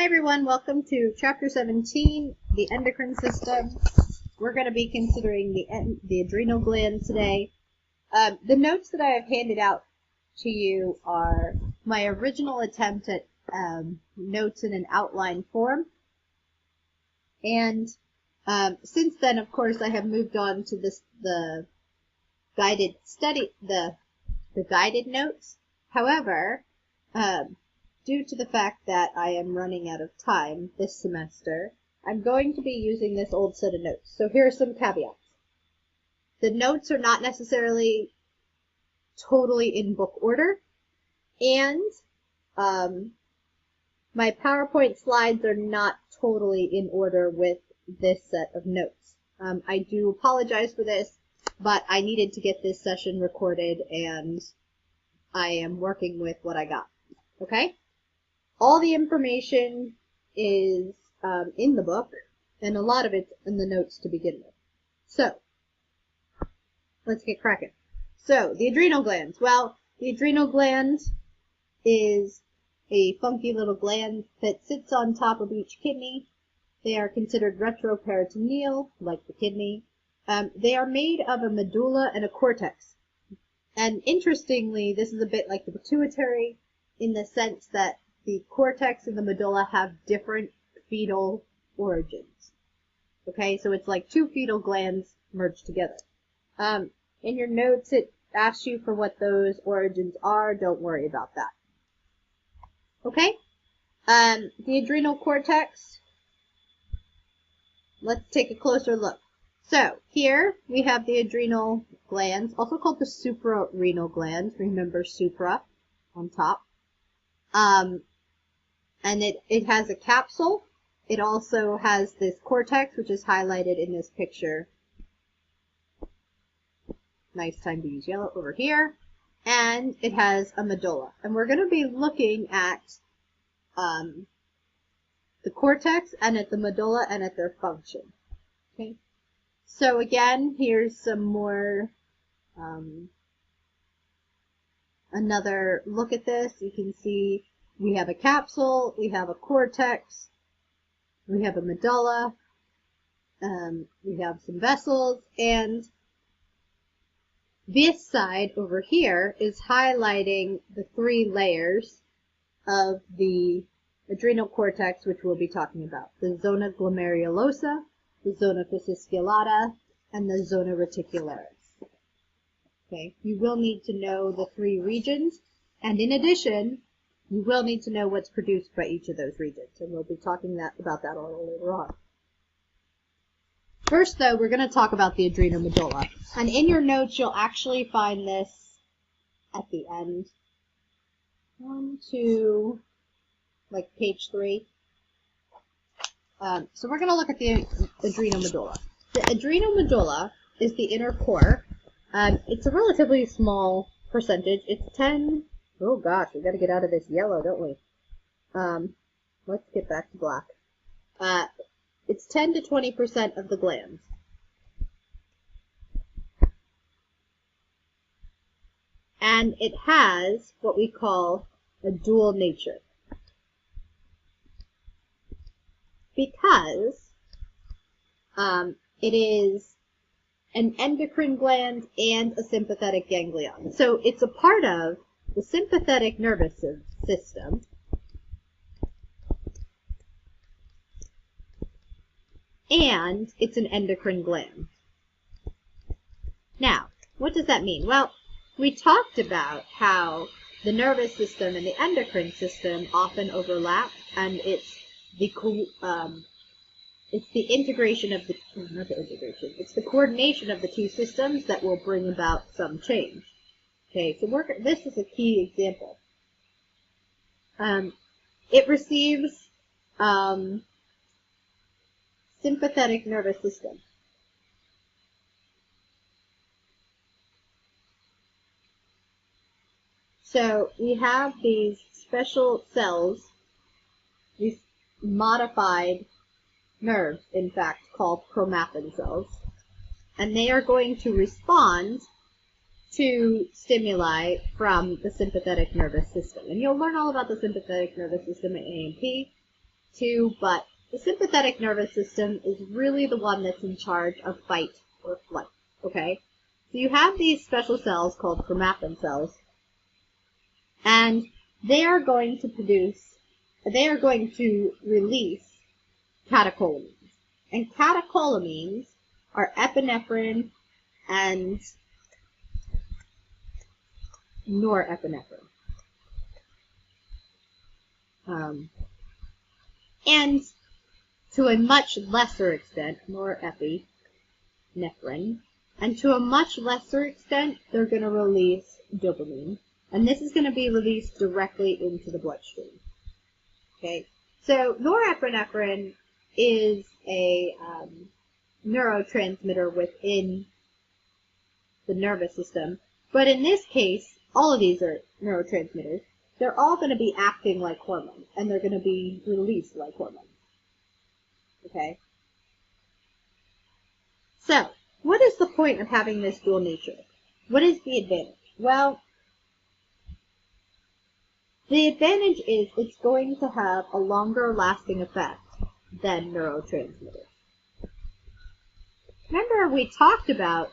everyone, welcome to Chapter 17, the endocrine system. We're going to be considering the adrenal glands today. The notes that I have handed out to you are my original attempt at notes in an outline form. And since then, of course, I have moved on to the guided study, the guided notes. However, due to the fact that I am running out of time this semester, I'm going to be using this old set of notes. So here are some caveats. The notes are not necessarily totally in book order, and my PowerPoint slides are not totally in order with this set of notes. I do apologize for this, but I needed to get this session recorded, and I am working with what I got. Okay? All the information is in the book, and a lot of it's in the notes to begin with. So, let's get cracking. So, the adrenal glands. Well, the adrenal gland is a funky little gland that sits on top of each kidney. They are considered retroperitoneal, like the kidney. They are made of a medulla and a cortex. And interestingly, this is a bit like the pituitary in the sense that the cortex and the medulla have different fetal origins. Okay, so it's like two fetal glands merged together. In your notes, it asks you for what those origins are. Don't worry about that. Okay, the adrenal cortex. Let's take a closer look. So here we have the adrenal glands, also called the suprarenal glands. Remember supra on top. And it has a capsule. It also has this cortex, which is highlighted in this picture. Nice time to use yellow over here. And it has a medulla. And we're going to be looking at the cortex and at the medulla and at their function. Okay. So again, here's some more, another look at this. You can see we have a capsule, we have a cortex, we have a medulla, we have some vessels, and this side over here is highlighting the three layers of the adrenal cortex, which we'll be talking about. The zona glomerulosa, the zona fasciculata, and the zona reticularis. Okay, you will need to know the three regions, and in addition, you will need to know what's produced by each of those regions, and we'll be talking about that a little later on. First, though, we're going to talk about the adrenal medulla, and in your notes, you'll actually find this at the end. 1, 2, like page 3. So we're going to look at the adrenal medulla. The adrenal medulla is the inner core. It's a relatively small percentage. It's 10. Oh gosh, we got to get out of this yellow, don't we? Let's get back to black. It's 10 to 20% of the glands. And it has what we call a dual nature. Because it is an endocrine gland and a sympathetic ganglion. So it's a part of the sympathetic nervous system, and it's an endocrine gland. Now, what does that mean? Well, we talked about how the nervous system and the endocrine system often overlap, and it's the integration of the, not the integration, it's the coordination of the two systems that will bring about some change. Okay, so this is a key example. It receives sympathetic nervous system. So we have these special cells, these modified nerves, in fact, called chromatin cells, and they are going to respond to stimuli from the sympathetic nervous system. And you'll learn all about the sympathetic nervous system at A&P. too, but the sympathetic nervous system is really the one that's in charge of fight or flight, okay? So you have these special cells called chromaffin cells, and they are going to release catecholamines. And catecholamines are epinephrine and norepinephrine. And to a much lesser extent, norepinephrine, and to a much lesser extent, they're going to release dopamine. And this is going to be released directly into the bloodstream. Okay, so norepinephrine is a neurotransmitter within the nervous system. But in this case, all of these are neurotransmitters. They're all going to be acting like hormones, and they're going to be released like hormones. Okay? So, what is the point of having this dual nature? What is the advantage? Well, the advantage is it's going to have a longer lasting effect than neurotransmitters. Remember, we talked about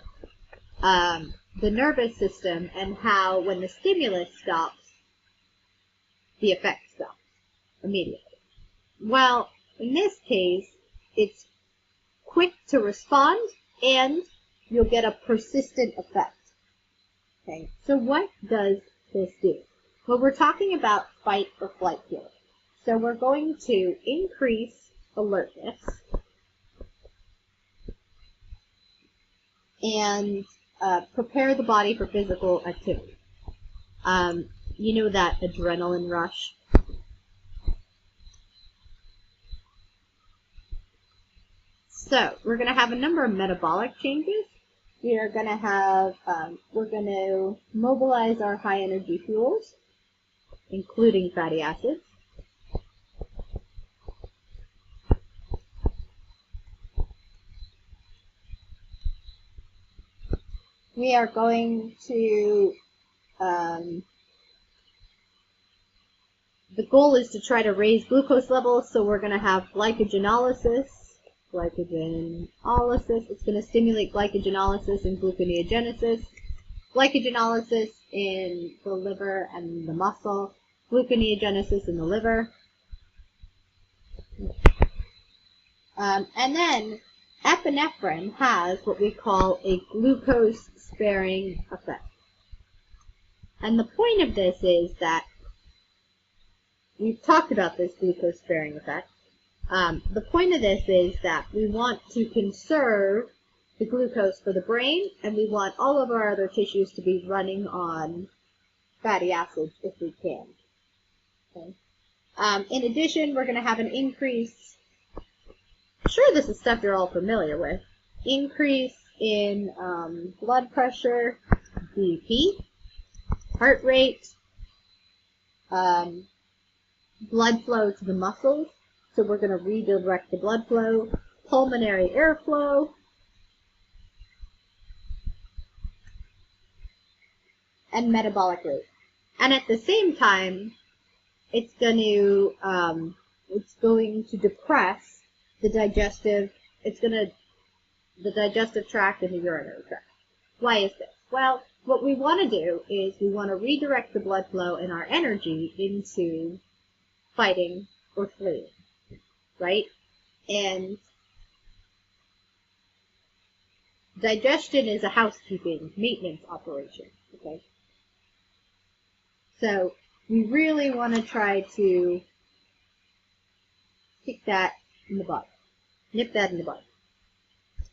the nervous system and how when the stimulus stops, the effect stops immediately. Well, in this case, it's quick to respond and you'll get a persistent effect. Okay, so what does this do? Well, we're talking about fight or flight here. So we're going to increase alertness and prepare the body for physical activity. You know that adrenaline rush? So we're going to have a number of metabolic changes. We're going to mobilize our high energy fuels, including fatty acids. We are going to, the goal is to try to raise glucose levels, so we're going to have glycogenolysis. It's going to stimulate glycogenolysis and gluconeogenesis. Glycogenolysis in the liver and the muscle. Gluconeogenesis in the liver. And then epinephrine has what we call a glucose-sparing effect. And the point of this is that we've talked about this glucose-sparing effect. The point of this is that we want to conserve the glucose for the brain, and we want all of our other tissues to be running on fatty acids if we can. Okay. In addition, we're going to have an increase, sure this is stuff you're all familiar with, increase in blood pressure, BP, heart rate, blood flow to the muscles. So we're going to redirect the blood flow, pulmonary airflow, and metabolic rate. And at the same time, it's going to depress the digestive tract and the urinary tract. Why is this? Well, what we want to do is we want to redirect the blood flow and our energy into fighting or fleeing. Right? And digestion is a housekeeping, maintenance operation. Okay? So we really want to try to kick that in the butt. Nip that in the butt.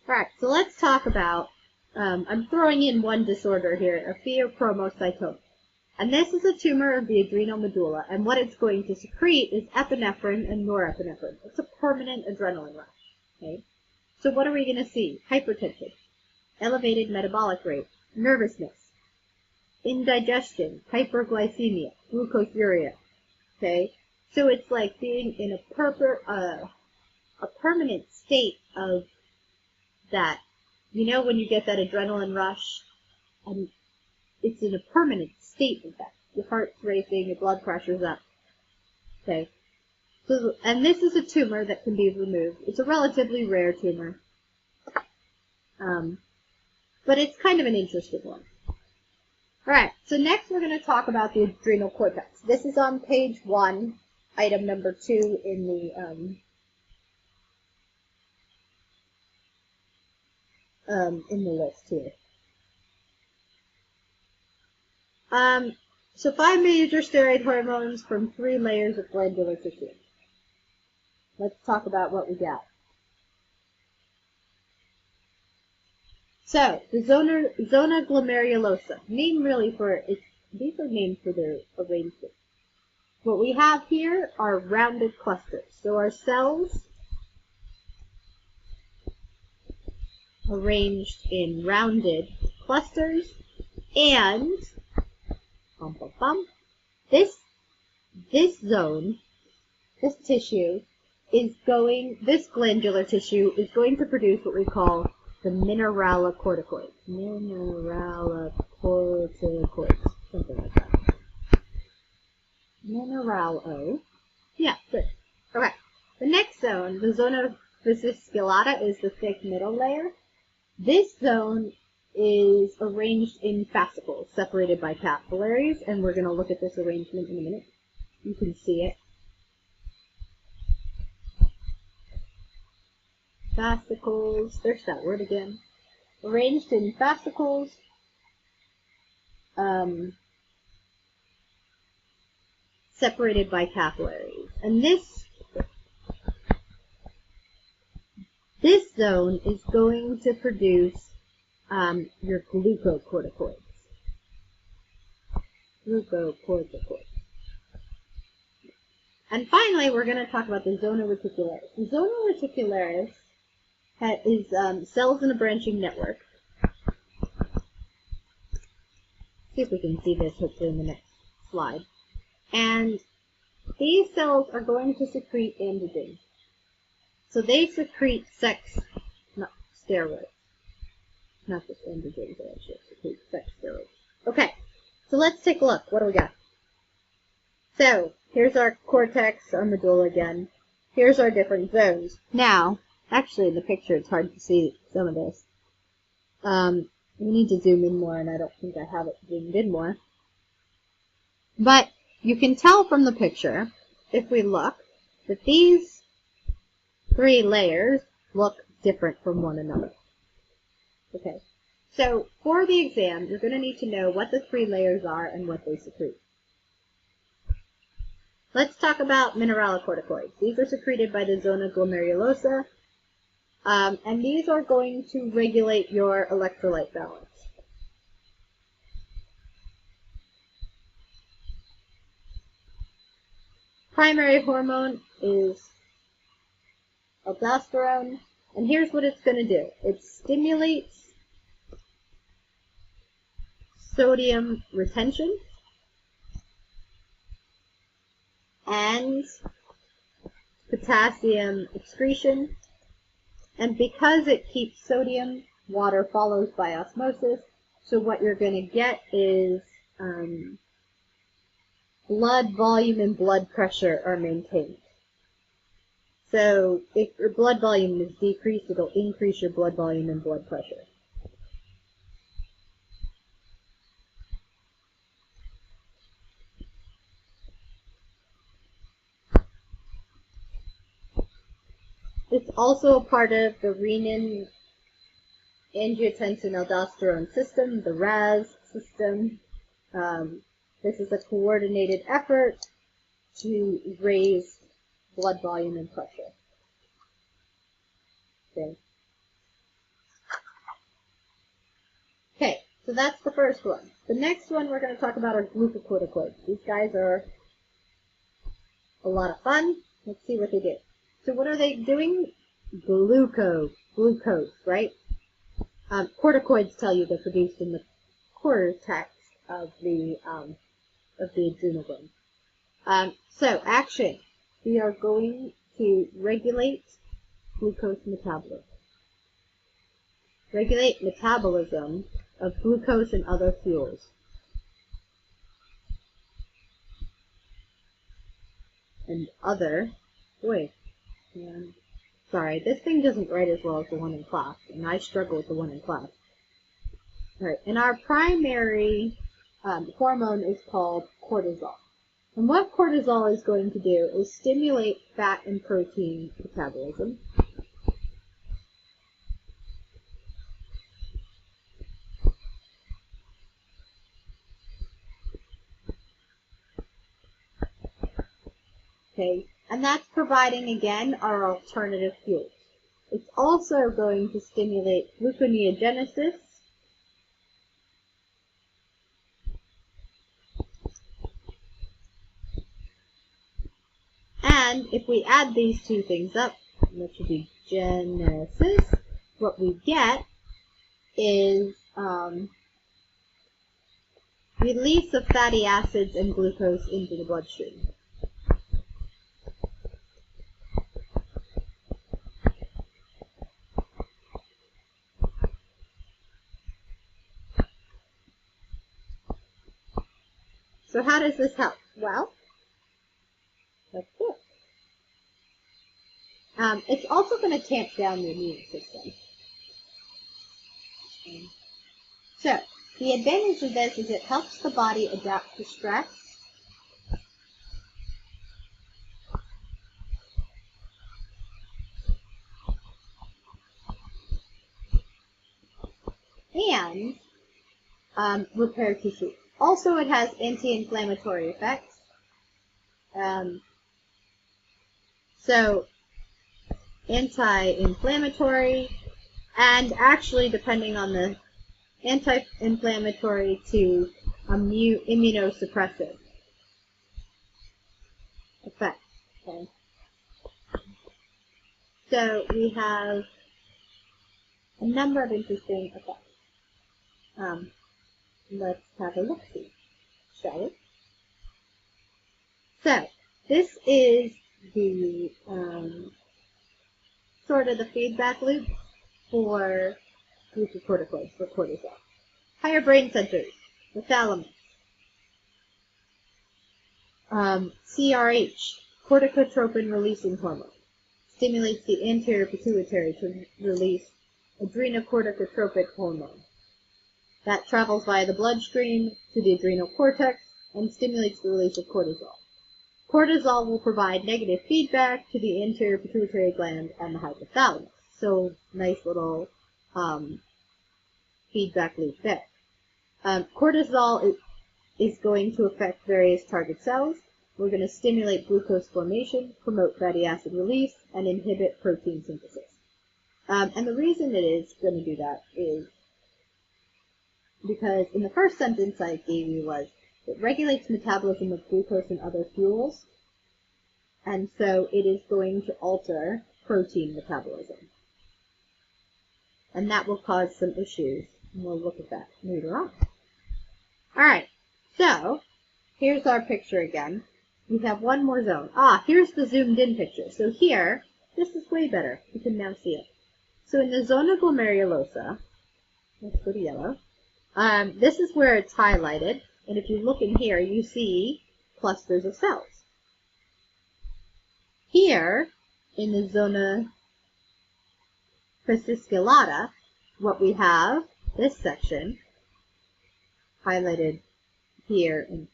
Alright, so let's talk about, I'm throwing in one disorder here, a pheochromocytoma. And this is a tumor of the adrenal medulla, and what it's going to secrete is epinephrine and norepinephrine. It's a permanent adrenaline rush. Okay? So what are we going to see? Hypertension, elevated metabolic rate, nervousness, indigestion, hyperglycemia, glucosuria. Okay? So it's like being in a permanent state of that. You know when you get that adrenaline rush, and it's in a permanent state of that. Your heart's racing, your blood pressure's up. Okay? So, and this is a tumor that can be removed. It's a relatively rare tumor. But it's kind of an interesting one. Alright, so next we're going to talk about the adrenal cortex. This is on page 1, item number 2 in the list here. So 5 major steroid hormones from 3 layers of glandular tissue. Let's talk about what we got. So, the zona glomerulosa, these are named for their arrangement. What we have here are rounded clusters. So our cells arranged in rounded clusters, and this glandular tissue is going to produce what we call the mineralocorticoids. Something like that. Yeah, good. Okay. The next zone, the zona fasciculata, is the thick middle layer. This zone is arranged in fascicles, separated by capillaries, and we're going to look at this arrangement in a minute. You can see it. Fascicles, there's that word again. Arranged in fascicles, separated by capillaries. And this zone is going to produce your glucocorticoids. And finally, we're going to talk about the zona reticularis. The zona reticularis is cells in a branching network. See if we can see this hopefully in the next slide. And these cells are going to secrete androgens. So they secrete steroids. Not just androgens, they actually secrete sex steroids. Okay, so let's take a look. What do we got? So, here's our cortex, our medulla again. Here's our different zones. Now, actually in the picture it's hard to see some of this. We need to zoom in more, and I don't think I have it zoomed in more. But you can tell from the picture, if we look, that these 3 layers look different from one another. Okay, so for the exam, you're going to need to know what the 3 layers are and what they secrete. Let's talk about mineralocorticoids. These are secreted by the zona glomerulosa, and these are going to regulate your electrolyte balance. Primary hormone is aldosterone, and here's what it's going to do. It stimulates sodium retention and potassium excretion, and because it keeps sodium, water follows by osmosis, so what you're going to get is blood volume and blood pressure are maintained. So if your blood volume is decreased, it'll increase your blood volume and blood pressure. It's also a part of the renin angiotensin aldosterone system, the RAS system. This is a coordinated effort to raise blood volume and pressure. Okay, so that's the first one. The next one we're going to talk about are glucocorticoids. These guys are a lot of fun. Let's see what they do. So what are they doing? Glucose, right? Corticoids tell you they're produced in the cortex of the adrenal gland. So action. We are going to regulate glucose metabolism. Regulate metabolism of glucose and other fuels. And other Boy, man. Sorry, this thing doesn't write as well as the one in class, and I struggle with the one in class. Alright, and our primary hormone is called cortisol. And what cortisol is going to do is stimulate fat and protein metabolism. Okay, and that's providing, again, our alternative fuels. It's also going to stimulate gluconeogenesis, and if we add these two things up, that should be genesis, what we get is release of fatty acids and glucose into the bloodstream. So how does this help? Well, that's it. It's also going to tamp down the immune system. So, the advantage of this is it helps the body adapt to stress. And repair tissue. Also, it has anti-inflammatory effects. So, anti-inflammatory, and actually, depending on the anti-inflammatory to immunosuppressive effects. Okay. So we have a number of interesting effects. Let's have a look-see, shall we? So this is the sort of the feedback loop for glucocorticoids, for cortisol. Higher brain centers, the thalamus. CRH, corticotropin-releasing hormone, stimulates the anterior pituitary to release adrenocorticotropic hormone. That travels via the bloodstream to the adrenal cortex and stimulates the release of cortisol. Cortisol will provide negative feedback to the anterior pituitary gland and the hypothalamus. So, nice little feedback loop there. Cortisol is going to affect various target cells. We're going to stimulate glucose formation, promote fatty acid release, and inhibit protein synthesis. And the reason it is going to do that is because in the first sentence I gave you was, it regulates metabolism of glucose and other fuels, and so it is going to alter protein metabolism. And that will cause some issues, and we'll look at that later on. Alright, so here's our picture again. We have one more zone. Here's the zoomed in picture. So here, this is way better. You can now see it. So in the zona glomerulosa, let's go to yellow, this is where it's highlighted. And if you look in here, you see clusters of cells. Here, in the zona fasciculata, what we have, this section, highlighted here and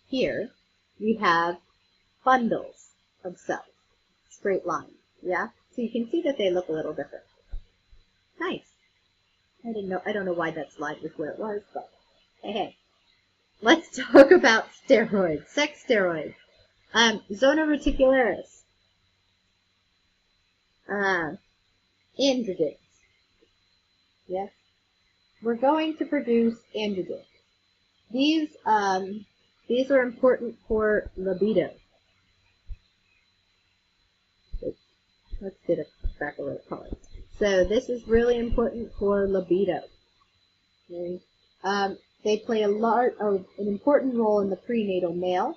here, we have bundles of cells, straight lines, yeah? So you can see that they look a little different. Nice. I don't know why that slide was where it was, but hey. Let's talk about steroids, sex steroids. Zona reticularis. Androgens. Yes. We're going to produce androgens. These are important for libido. Let's get it back a little color. So this is really important for libido. Okay. They play an important role in the prenatal male.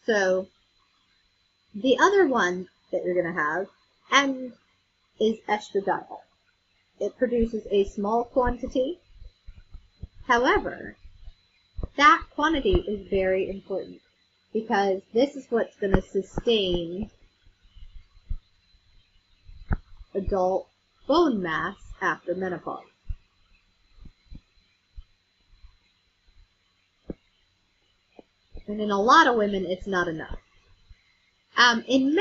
So the other one that you're going to have is estradiol. It produces a small quantity. However, that quantity is very important because this is what's going to sustain adult bone mass after menopause. And in a lot of women, it's not enough. In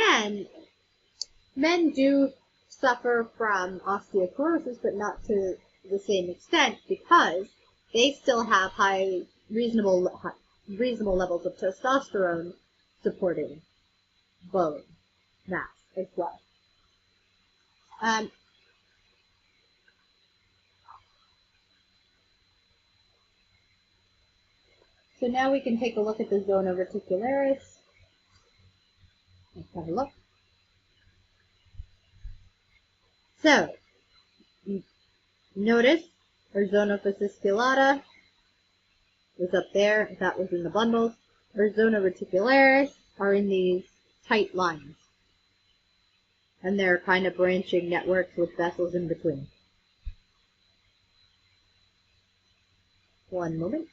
men do suffer from osteoporosis, but not to the same extent because they still have reasonable levels of testosterone supporting bone mass as well. So now we can take a look at the zona reticularis. Let's have a look. So, notice our zona fasciculata was up there. That was in the bundles. Our zona reticularis are in these tight lines. And they're kind of branching networks with vessels in between. One moment.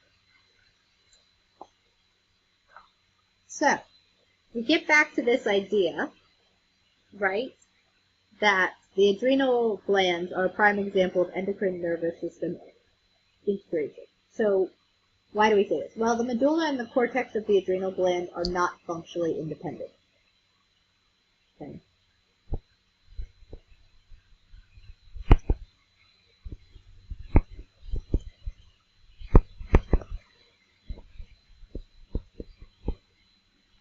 So, we get back to this idea, right, that the adrenal glands are a prime example of endocrine nervous system integration. So, why do we say this? Well, the medulla and the cortex of the adrenal gland are not functionally independent. Okay.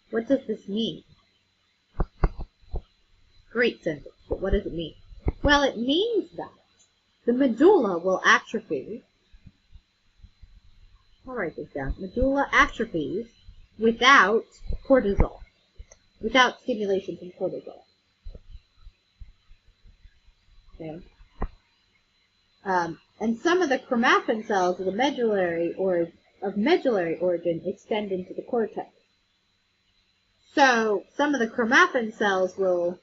What does this mean? Great sentence, but what does it mean? Well, it means that the medulla will atrophy. I'll write this down. Medulla atrophies without cortisol, without stimulation from cortisol. Okay. And some of the chromaffin cells of the medullary origin extend into the cortex. So some of the chromaffin cells will.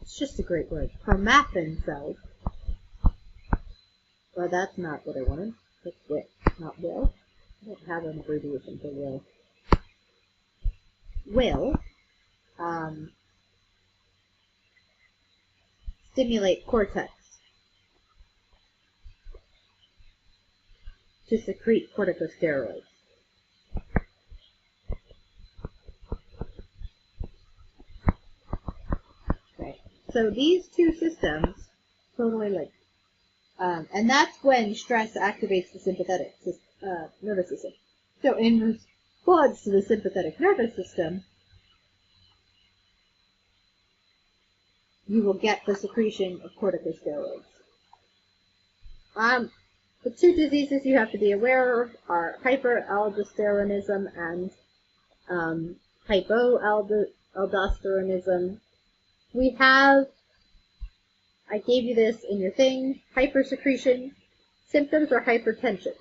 It's just a great word. Chromaffin cells. Well, that's not what I wanted. That's will, not will. I don't have an abbreviation for will. Will stimulate cortex to secrete corticosteroids. Okay. So these two systems totally linked. And that's when stress activates the sympathetic nervous system. So in response to the sympathetic nervous system, you will get the secretion of corticosteroids. The two diseases you have to be aware of are hyperaldosteronism and hypoaldosteronism. We have, I gave you this in your thing, hypersecretion. Symptoms are hypertension.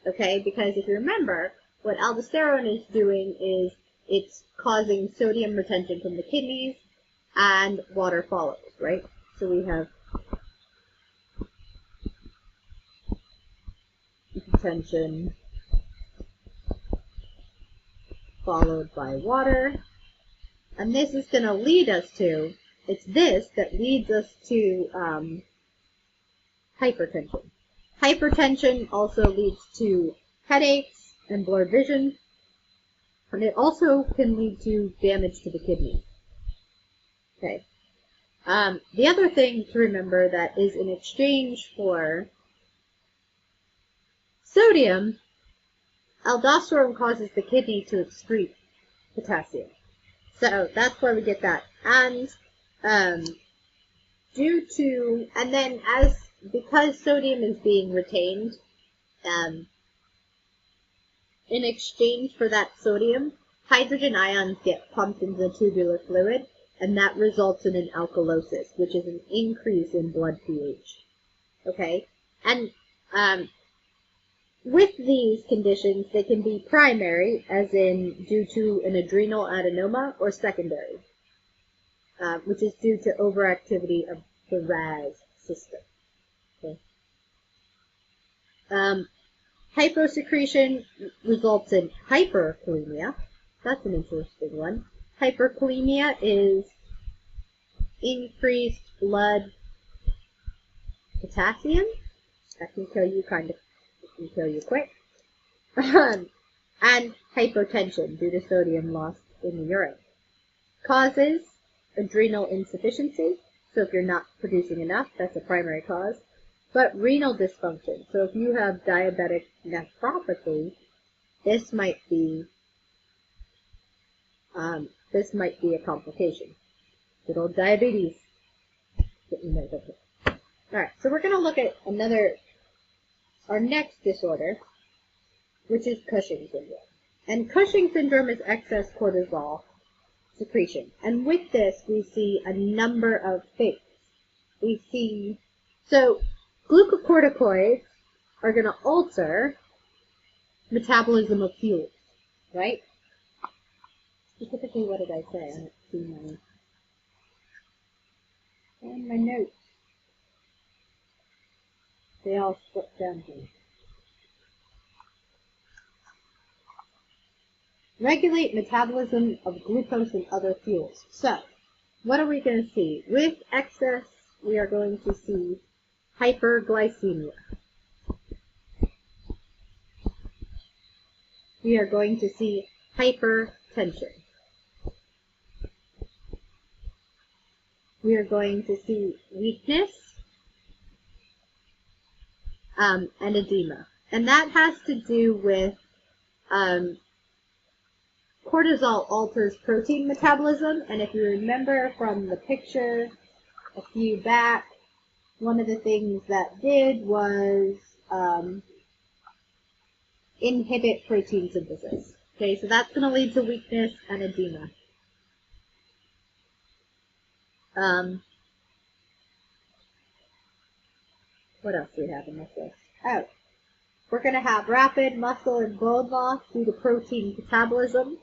Okay, because if you remember, what aldosterone is doing is it's causing sodium retention from the kidneys and water follows, right? So we have hypertension followed by water. And this is going to lead us to, it's this that leads us to hypertension. Hypertension also leads to headaches and blurred vision. And it also can lead to damage to the kidneys. Okay. The other thing to remember that is in exchange for sodium, aldosterone causes the kidney to excrete potassium. So that's where we get that. And because sodium is being retained, in exchange for that sodium, hydrogen ions get pumped into the tubular fluid, and that results in an alkalosis, which is an increase in blood pH. Okay? And with these conditions, they can be primary, as in due to an adrenal adenoma, or secondary, which is due to overactivity of the RAS system. Okay? Hyposecretion results in hyperkalemia. That's an interesting one. Hyperkalemia is increased blood potassium. That can kill you can kill you quick. And hypotension due to sodium lost in the urine. Causes adrenal insufficiency. So if you're not producing enough, that's a primary cause. But renal dysfunction. So if you have diabetic nephropathy, this might be a complication. Good old diabetes. Alright, so we're going to look at our next disorder, which is Cushing syndrome. And Cushing syndrome is excess cortisol secretion. And with this, we see a number of things. So glucocorticoids are going to alter metabolism of fuels, right? Specifically, what did I say? I haven't seen my notes. They all slipped down here. Regulate metabolism of glucose and other fuels. So, what are we going to see? With excess, we are going to see hyperglycemia. We are going to see hypertension. We are going to see weakness and edema. And that has to do with cortisol alters protein metabolism. And if you remember from the picture a few back, one of the things that did was inhibit protein synthesis. Okay, so that's going to lead to weakness and edema. What else do we have in this list? Oh, we're going to have rapid muscle and bone loss due to protein catabolism.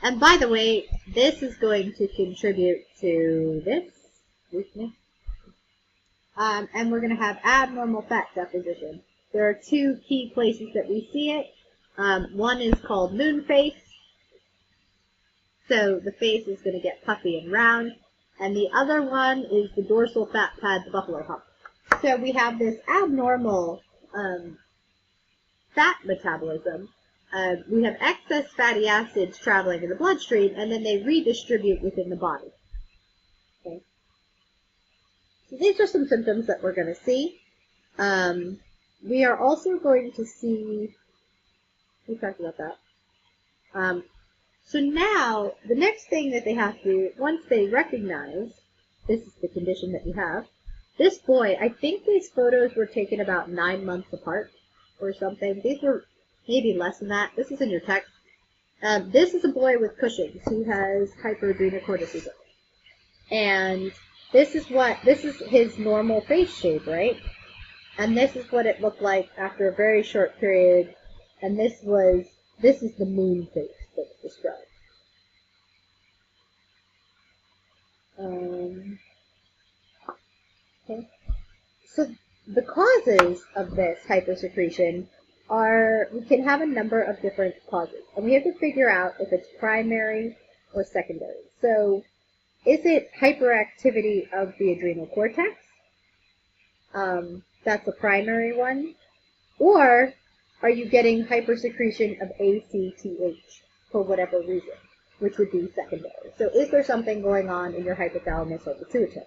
And by the way, this is going to contribute to this weakness. And we're going to have abnormal fat deposition. There are two key places that we see it. One is called moon face. So the face is going to get puffy and round. And the other one is the dorsal fat pad, the buffalo hump. So we have this abnormal fat metabolism. We have excess fatty acids traveling in the bloodstream, and then they redistribute within the body. Okay. So these are some symptoms that we're going to see. We are also going to see, we talked about that. So now, the next thing that they have to do, once they recognize, this is the condition that you have, this boy, I think these photos were taken about 9 months apart or something. These were maybe less than that. This is in your text. This is a boy with Cushing's who has hyperadrenocorticism. And this is his normal face shape, right? And this is what it looked like after a very short period. And this is the moon face that's described. Okay. So the causes of this hypersecretion we can have a number of different causes. And we have to figure out if it's primary or secondary. So is it hyperactivity of the adrenal cortex? That's a primary one. Or are you getting hypersecretion of ACTH for whatever reason, which would be secondary? So is there something going on in your hypothalamus or pituitary?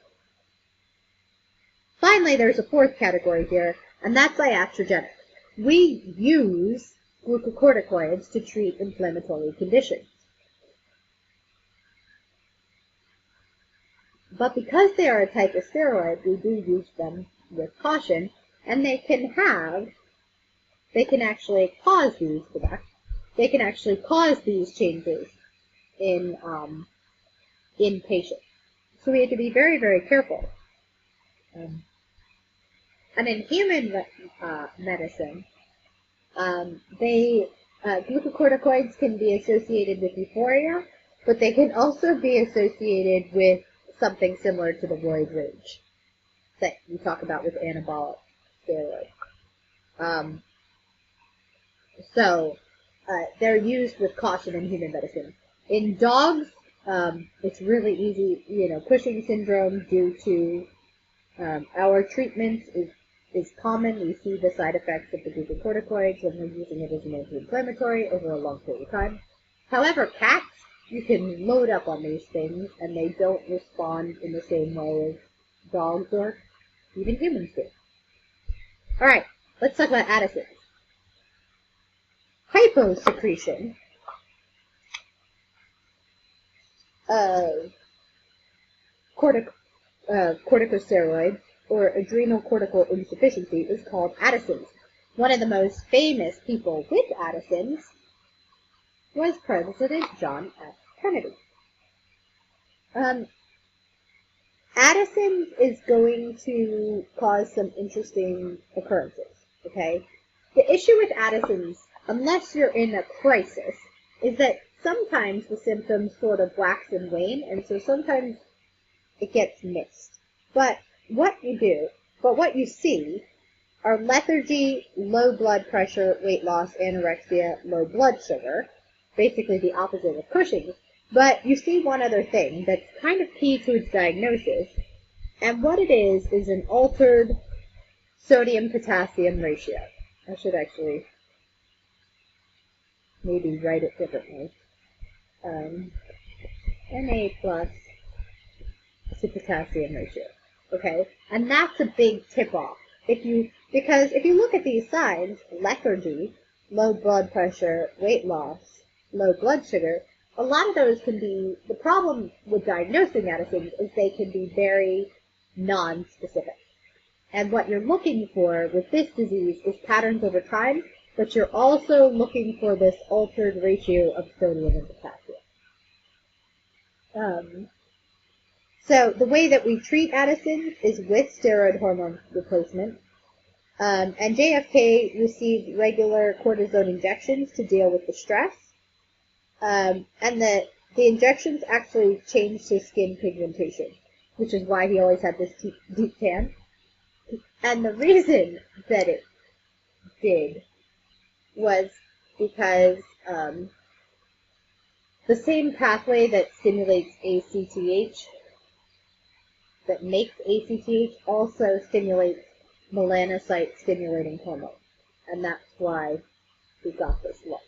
Finally, there's a fourth category here, and that's iatrogenic. We use glucocorticoids to treat inflammatory conditions. But because they are a type of steroid, we do use them with caution, and they can actually cause these changes in patients. So we have to be very, very careful. And in human medicine, glucocorticoids can be associated with euphoria, but they can also be associated with something similar to the roid rage that you talk about with anabolic steroids. They're used with caution in human medicine. In dogs, it's really easy, Cushing syndrome due to our treatment is common. We see the side effects of the glucocorticoids when we're using it as an anti-inflammatory over a long period of time. However, cats, you can load up on these things, and they don't respond in the same way as dogs or even humans do. All right, let's talk about Addison's. Hyposecretion of corticosteroids or adrenal cortical insufficiency is called Addison's. One of the most famous people with Addison's was President John F. Kennedy. Addison's is going to cause some interesting occurrences, okay? The issue with Addison's, unless you're in a crisis, is that sometimes the symptoms sort of wax and wane, and so sometimes it gets missed. But what you see are lethargy, low blood pressure, weight loss, anorexia, low blood sugar, basically the opposite of Cushing's. But you see one other thing that's kind of key to its diagnosis, and what it is an altered sodium-potassium ratio. I should actually maybe write it differently. Na plus to potassium ratio. Okay? And that's a big tip-off. Because if you look at these signs, lethargy, low blood pressure, weight loss, low blood sugar, a lot of those can be, the problem with diagnosing Addison's is they can be very non-specific. And what you're looking for with this disease is patterns over time, but you're also looking for this altered ratio of sodium and potassium. So the way that we treat Addison's is with steroid hormone replacement. And JFK received regular cortisone injections to deal with the stress. And the injections actually changed his skin pigmentation, which is why he always had this deep tan. And the reason that it did was because the same pathway that stimulates ACTH, that makes ACTH, also stimulates melanocyte-stimulating hormone. And that's why we got this look.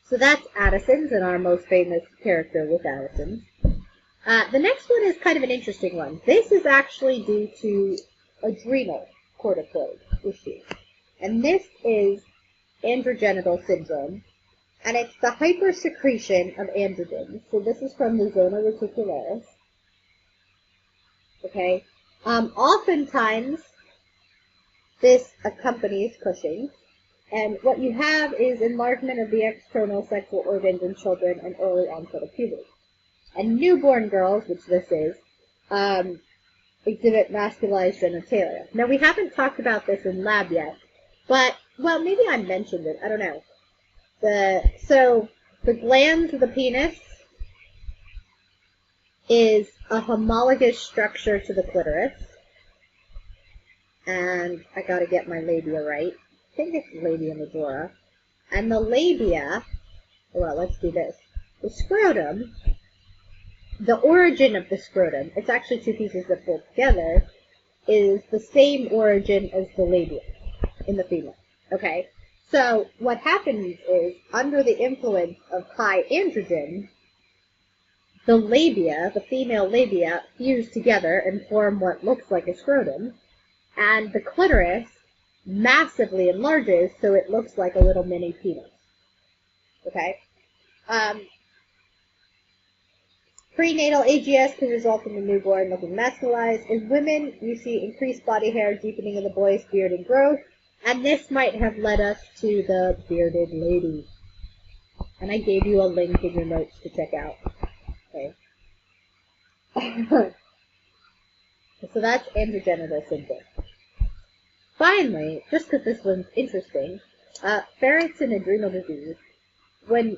So that's Addison's and our most famous character with Addison's. The next one is kind of an interesting one. This is actually due to adrenal corticoid issues. And this is androgenital syndrome. And it's the hypersecretion of androgens. So this is from the zona reticularis. Okay? Oftentimes, this accompanies Cushing's. And what you have is enlargement of the external sexual organs in children and early onset of puberty. And newborn girls, which this is, exhibit masculized genitalia. Now, we haven't talked about this in lab yet, but, well, maybe I mentioned it. I don't know. So, the glands of the penis is a homologous structure to the clitoris. And I gotta get my labia right. I think it's labia majora. And the labia, well, let's do this. The scrotum, the origin of the scrotum, it's actually two pieces that fold together, is the same origin as the labia in the female. Okay? So what happens is, under the influence of high androgen, the labia, the female labia, fuse together and form what looks like a scrotum, and the clitoris massively enlarges so it looks like a little mini penis. Okay? Prenatal AGS can result in the newborn looking masculized. In women, you see increased body hair, deepening of the boy's beard and growth, and this might have led us to the bearded lady. And I gave you a link in your notes to check out. Okay. So that's androgenital syndrome. Finally, just because this one's interesting, ferrets and adrenal disease. when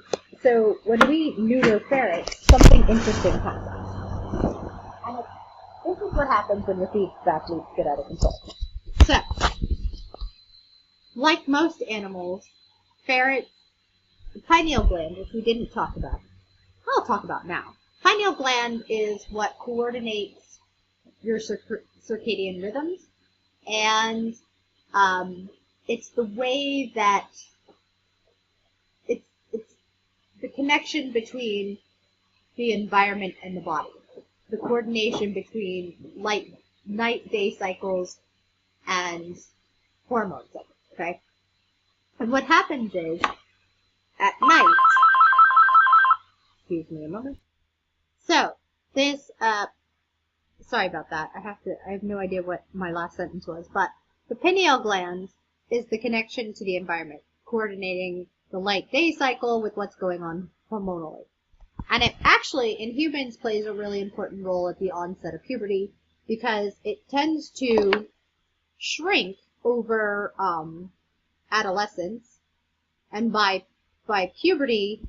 we neuter ferrets, something interesting happens. And this is what happens when your feedback loops get out of control. So, like most animals, ferrets, the pineal gland, which we didn't talk about, I'll talk about now. Pineal gland is what coordinates your circadian rhythms, and it's the way that it's the connection between the environment and the body, the coordination between night-day cycles and hormones. Okay, and what happens is at night. Excuse me a moment. So this sorry about that. I have no idea what my last sentence was, but the pineal gland is the connection to the environment, coordinating the light-day cycle with what's going on hormonally. And it actually, in humans, plays a really important role at the onset of puberty because it tends to shrink over adolescence, and by puberty,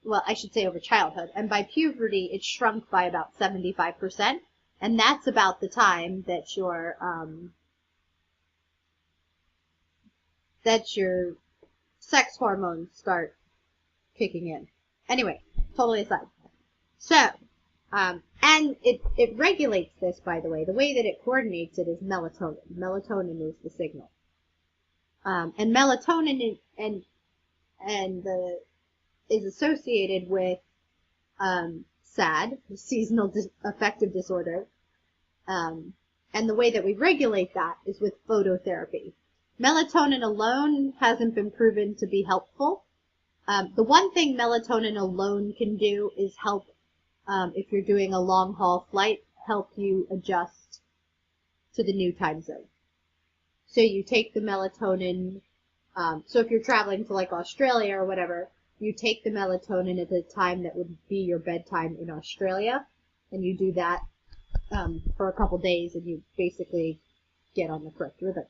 well, I should say over childhood, and by puberty, it's shrunk by about 75%, and that's about the time that your sex hormones start kicking in. Anyway, totally aside. So, and it regulates this, by the way. The way that it coordinates it is melatonin. Melatonin is the signal. And melatonin is associated with SAD, seasonal affective disorder. And the way that we regulate that is with phototherapy. Melatonin alone hasn't been proven to be helpful. The one thing melatonin alone can do is help, if you're doing a long haul flight, help you adjust to the new time zone. So you take the melatonin, so if you're traveling to like Australia or whatever, you take the melatonin at the time that would be your bedtime in Australia, and you do that for a couple days, and you basically get on the correct rhythm.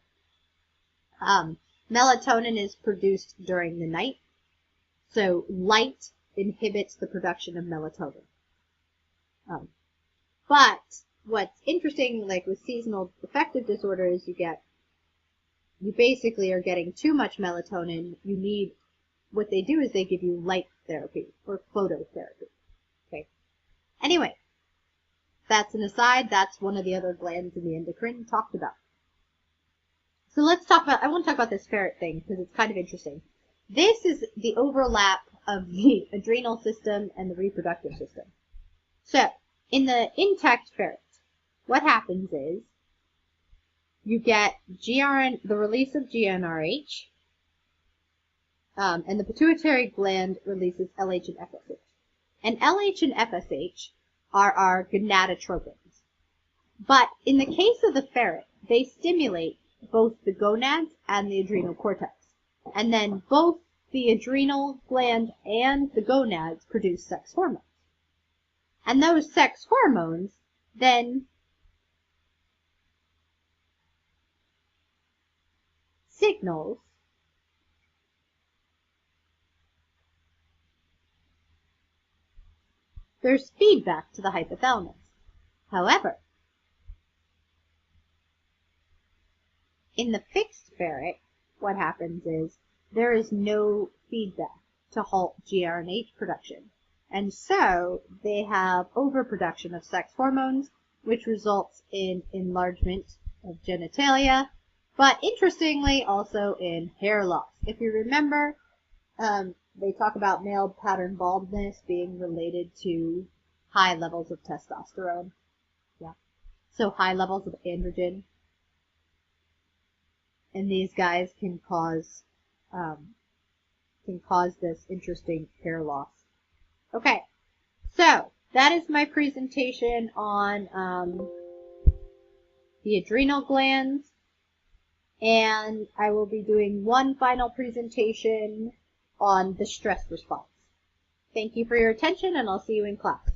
Melatonin is produced during the night, so light inhibits the production of melatonin. But what's interesting, like with seasonal affective disorder, is you basically are getting too much melatonin. What they do is they give you light therapy or phototherapy. Okay. Anyway, that's an aside. That's one of the other glands in the endocrine talked about. So I want to talk about this ferret thing because it's kind of interesting. This is the overlap of the adrenal system and the reproductive system. So, in the intact ferret, what happens is you get the release of GnRH, and the pituitary gland releases LH and FSH. And LH and FSH are our gonadotropins. But in the case of the ferret, they stimulate both the gonads and the adrenal cortex. And then both the adrenal gland and the gonads produce sex hormones. And those sex hormones then signals there's feedback to the hypothalamus. However, in the fixed ferret, what happens is there is no feedback to halt GnRH production. And so they have overproduction of sex hormones, which results in enlargement of genitalia, but interestingly also in hair loss. If you remember, they talk about male pattern baldness being related to high levels of testosterone. Yeah. So high levels of androgen. And these guys can cause this interesting hair loss. Okay. So that is my presentation on the adrenal glands. And I will be doing one final presentation on the stress response. Thank you for your attention, and I'll see you in class.